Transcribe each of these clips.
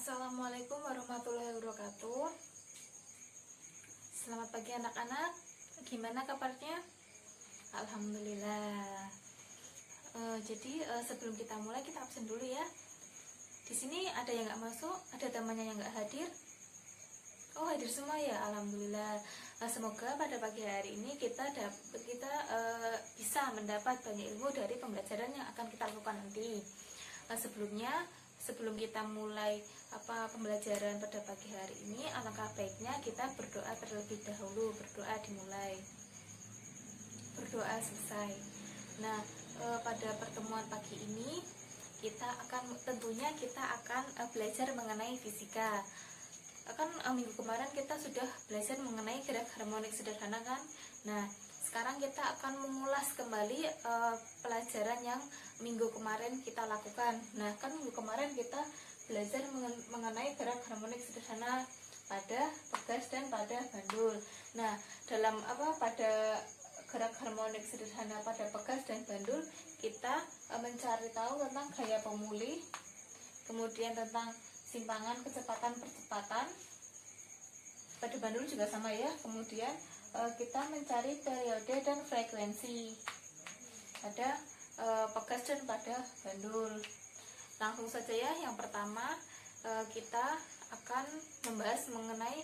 Assalamualaikum warahmatullahi wabarakatuh. Selamat pagi anak-anak. Gimana kabarnya? Alhamdulillah. Sebelum kita mulai, kita absen dulu ya. Di sini ada yang nggak masuk, ada temannya yang nggak hadir. Oh, hadir semua ya, alhamdulillah. Semoga pada pagi hari ini kita bisa mendapat banyak ilmu dari pembelajaran yang akan kita lakukan nanti. Sebelum kita mulai pembelajaran pada pagi hari ini, alangkah baiknya kita berdoa terlebih dahulu. Berdoa dimulai, berdoa selesai. Nah, pada pertemuan pagi ini kita akan belajar mengenai fisika. Minggu kemarin kita sudah belajar mengenai gerak harmonik sederhana kan. Nah, sekarang kita akan mengulas kembali pelajaran yang minggu kemarin kita lakukan. Nah, kan minggu kemarin kita belajar mengenai gerak harmonik sederhana pada pegas dan pada bandul. Nah, pada gerak harmonik sederhana pada pegas dan bandul, kita mencari tahu tentang gaya pemulih, kemudian tentang simpangan, kecepatan, percepatan. Pada bandul juga sama ya. Kemudian kita mencari periode dan frekuensi pada pegas dan pada bandul. Langsung saja ya. Yang pertama kita akan membahas mengenai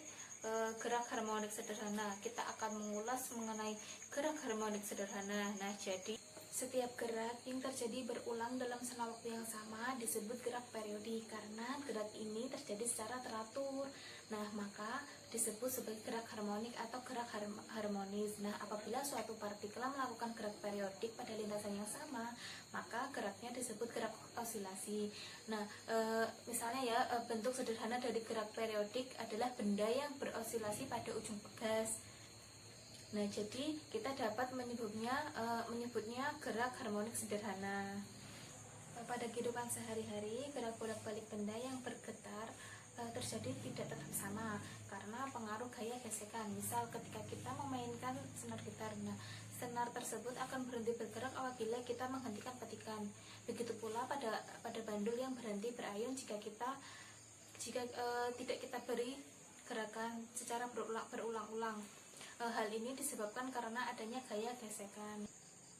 gerak harmonik sederhana. Kita akan mengulas mengenai gerak harmonik sederhana. Nah, jadi setiap gerak yang terjadi berulang dalam selang waktu yang sama disebut gerak periodik karena gerak ini terjadi secara teratur. Nah, maka disebut sebagai gerak harmonik atau gerak harmonis. Nah, apabila suatu partikel melakukan gerak periodik pada lintasan yang sama, maka geraknya disebut gerak osilasi. Nah, misalnya ya, bentuk sederhana dari gerak periodik adalah benda yang berosilasi pada ujung pegas. Nah, jadi kita dapat menyebutnya gerak harmonik sederhana. Pada kehidupan sehari-hari, gerak bolak-balik benda yang bergetar terjadi tidak tetap sama karena pengaruh gaya gesekan. Misal ketika kita memainkan senar gitar, nah senar tersebut akan berhenti bergerak apabila kita menghentikan petikan. Begitu pula pada bandul yang berhenti berayun jika tidak kita beri gerakan secara berulang-ulang. Hal ini disebabkan karena adanya gaya gesekan.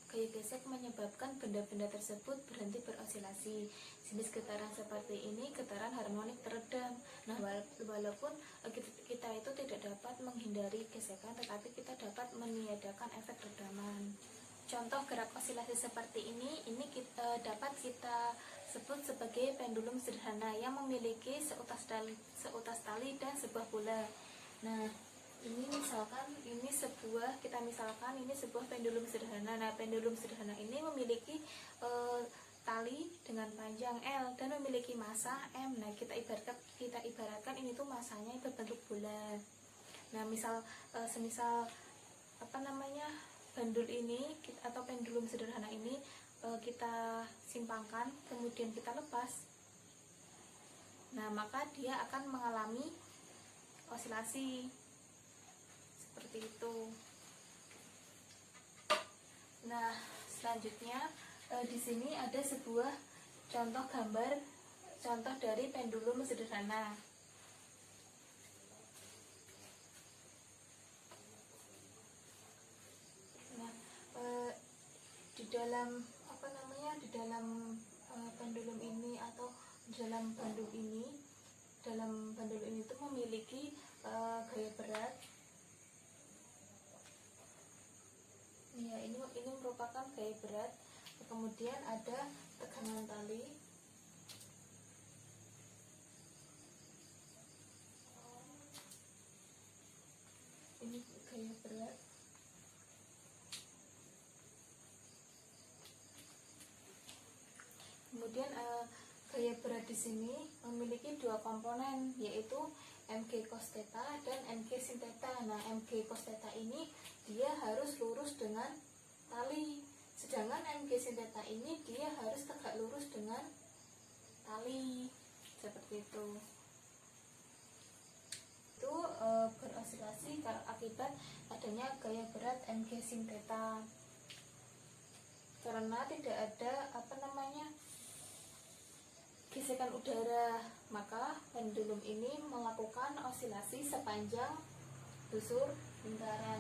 Gaya gesek menyebabkan benda-benda tersebut berhenti berosilasi. Jenis getaran seperti ini getaran harmonik teredam. Nah, walaupun kita itu tidak dapat menghindari gesekan, tetapi kita dapat meniadakan efek redaman. Contoh gerak osilasi seperti ini dapat kita sebut sebagai pendulum sederhana yang memiliki seutas tali dan sebuah bola. Nah, ini sebuah pendulum sederhana. Nah, pendulum sederhana ini memiliki tali dengan panjang L dan memiliki massa M. Nah, kita ibaratkan ini tuh masanya berbentuk bola. Nah, semisal bandul ini atau pendulum sederhana ini kita simpangkan, kemudian kita lepas. Nah, maka dia akan mengalami osilasi seperti itu. Nah, selanjutnya di sini ada sebuah contoh dari pendulum sederhana. Nah, di dalam pendulum ini atau dalam bandul ini itu memiliki gaya berat. Ya, ini merupakan gaya berat. Kemudian ada tekanan tali. Ini gaya berat. Kemudian gaya berat di sini memiliki dua komponen, yaitu Mg cos theta dan Mg sin theta. Nah, Mg cos theta ini dia harus lurus dengan tali, sedangkan Mg sin theta ini dia harus tegak lurus dengan tali, seperti itu. Itu berosilasi akibat adanya gaya berat Mg sin theta. Karena tidak ada gesekan udara, maka pendulum ini melakukan osilasi sepanjang busur lingkaran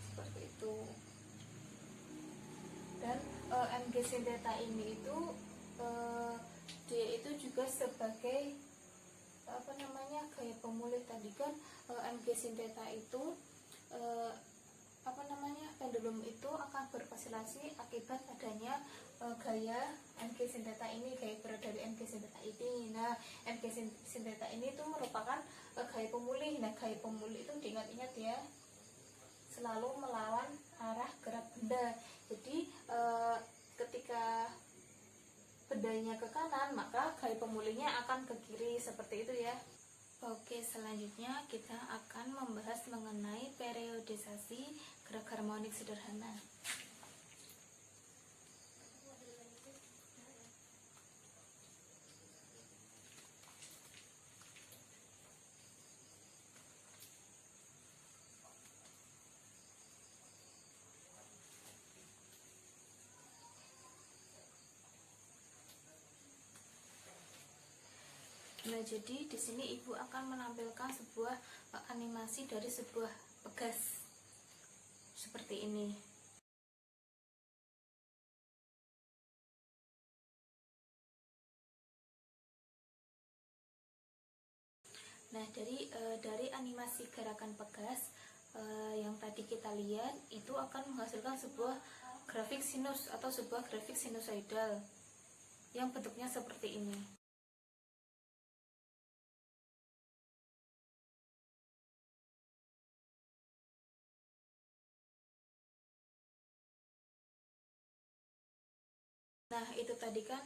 seperti itu. Dan Mg sin theta ini itu dia itu juga sebagai gaya pemulih. Tadi kan Mg sin theta itu pendulum itu akan berosilasi akibat adanya gaya Mg sin theta ini, gaya berat dari Mg sin theta ini. Nah, Mg sin theta ini itu merupakan gaya pemulih. Nah, gaya pemulih itu diingat-ingat ya, selalu melawan arah gerak benda. Jadi ketika bendanya ke kanan, maka gaya pemulihnya akan ke kiri, seperti itu ya. Oke, selanjutnya kita akan membahas mengenai periodisasi gerak harmonik sederhana. Nah, jadi di sini Ibu akan menampilkan sebuah animasi dari sebuah pegas seperti ini. Nah, dari animasi gerakan pegas yang tadi kita lihat itu akan menghasilkan sebuah grafik sinus atau sebuah grafik sinusoidal yang bentuknya seperti ini. Nah, itu tadi kan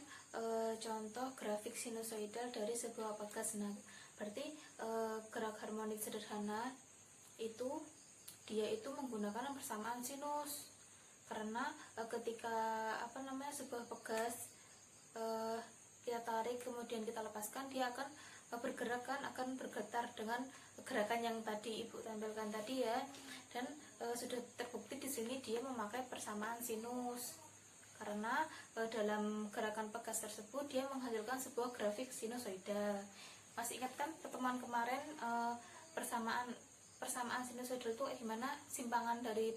contoh grafik sinusoidal dari sebuah pegas. Nah, berarti gerak harmonik sederhana itu dia itu menggunakan persamaan sinus, karena ketika sebuah pegas kita tarik kemudian kita lepaskan, dia akan bergerak kan, akan bergetar dengan gerakan yang tadi Ibu tampilkan tadi ya. Dan sudah terbukti di sini dia memakai persamaan sinus, karena dalam gerakan pegas tersebut dia menghasilkan sebuah grafik sinusoidal. Masih ingat kan pertemuan kemarin persamaan sinusoidal itu gimana? Simpangan dari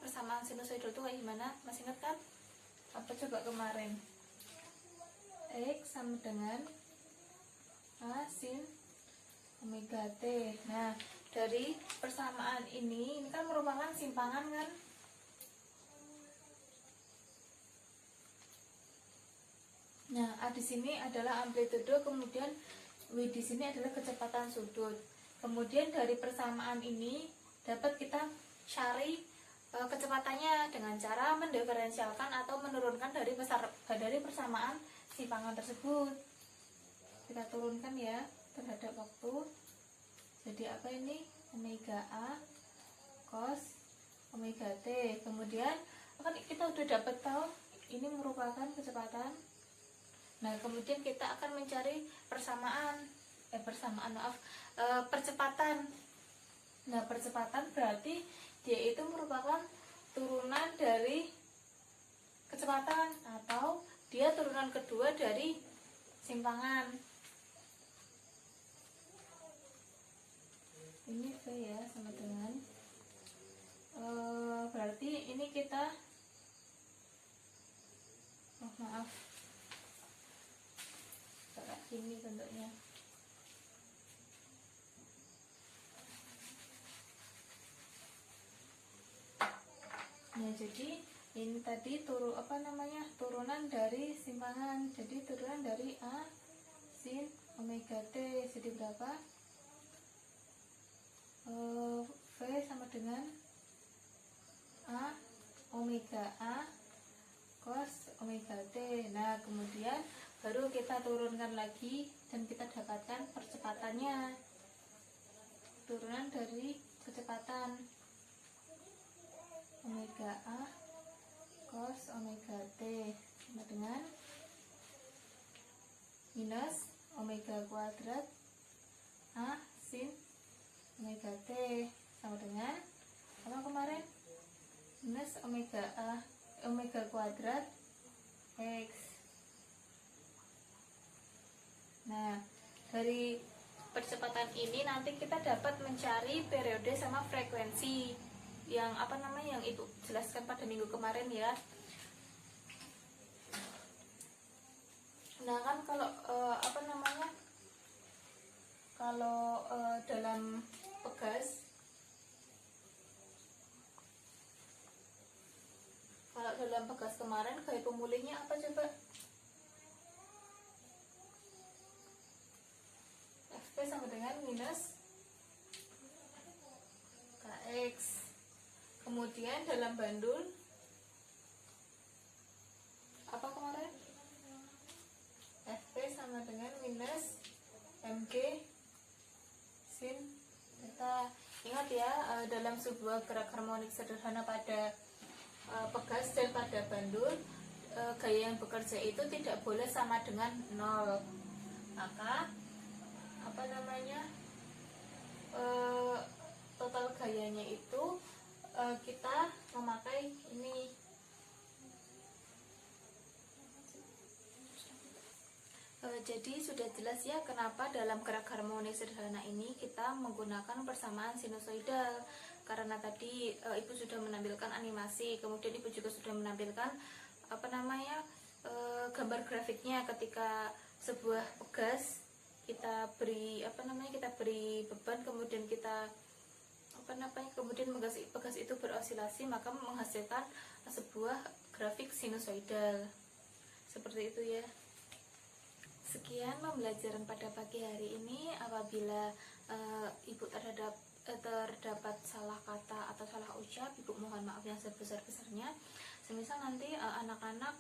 persamaan sinusoidal itu gimana? Masih ingat kan? Apa coba kemarin? X sama dengan A sin omega T. Nah, dari persamaan ini kan merupakan simpangan kan? Nah, A di sini adalah amplitudo, kemudian W di sini adalah kecepatan sudut. Kemudian dari persamaan ini dapat kita cari kecepatannya dengan cara mendiferensialkan atau menurunkan dari persamaan simpangan tersebut. Kita turunkan ya terhadap waktu. Jadi apa ini? Omega A cos omega T. Kemudian kan kita udah dapat tahu ini merupakan kecepatan. Nah, kemudian kita akan mencari percepatan. Nah, percepatan berarti dia itu merupakan turunan dari kecepatan atau dia turunan kedua dari simpangan. Ini V ya, sama dengan berarti ini kita ini bentuknya. Nah, jadi ini tadi turunan dari simpangan. Jadi turunan dari A sin omega T. Jadi berapa? V sama dengan A omega A cos omega T. Nah, kemudian baru kita turunkan lagi dan kita dapatkan percepatannya, turunan dari kecepatan omega A cos omega T sama dengan minus omega kuadrat A sin omega T sama dengan apa kemarin? Minus omega kuadrat X. Dari percepatan ini nanti kita dapat mencari periode sama frekuensi yang yang Ibu jelaskan pada minggu kemarin ya. Nah kan kalau dalam pegas, kemarin gaya pemulihnya apa coba? FP sama dengan minus KX. Kemudian dalam bandul apa kemarin? FP sama dengan minus MG sin theta. Ingat ya, dalam sebuah gerak harmonik sederhana pada pegas dan pada bandul, gaya yang bekerja itu tidak boleh sama dengan 0. Maka total gayanya itu kita memakai ini. Jadi sudah jelas ya kenapa dalam gerak harmonik sederhana ini kita menggunakan persamaan sinusoidal. Karena tadi Ibu sudah menampilkan animasi, kemudian Ibu juga sudah menampilkan gambar grafiknya ketika sebuah pegas kita beri beban, kemudian kemudian pegas itu berosilasi, maka menghasilkan sebuah grafik sinusoidal seperti itu ya. Sekian pembelajaran pada pagi hari ini. Apabila Ibu terdapat salah kata atau salah ucap, Ibu mohon maaf yang sebesar-besarnya. Semisal nanti anak-anak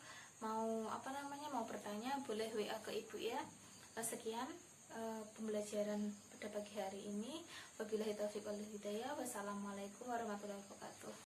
mau bertanya, boleh WA ke Ibu ya. Sekian pembelajaran pada pagi hari ini. Wabillahi taufiq wal hidayah. Wassalamualaikum warahmatullahi wabarakatuh.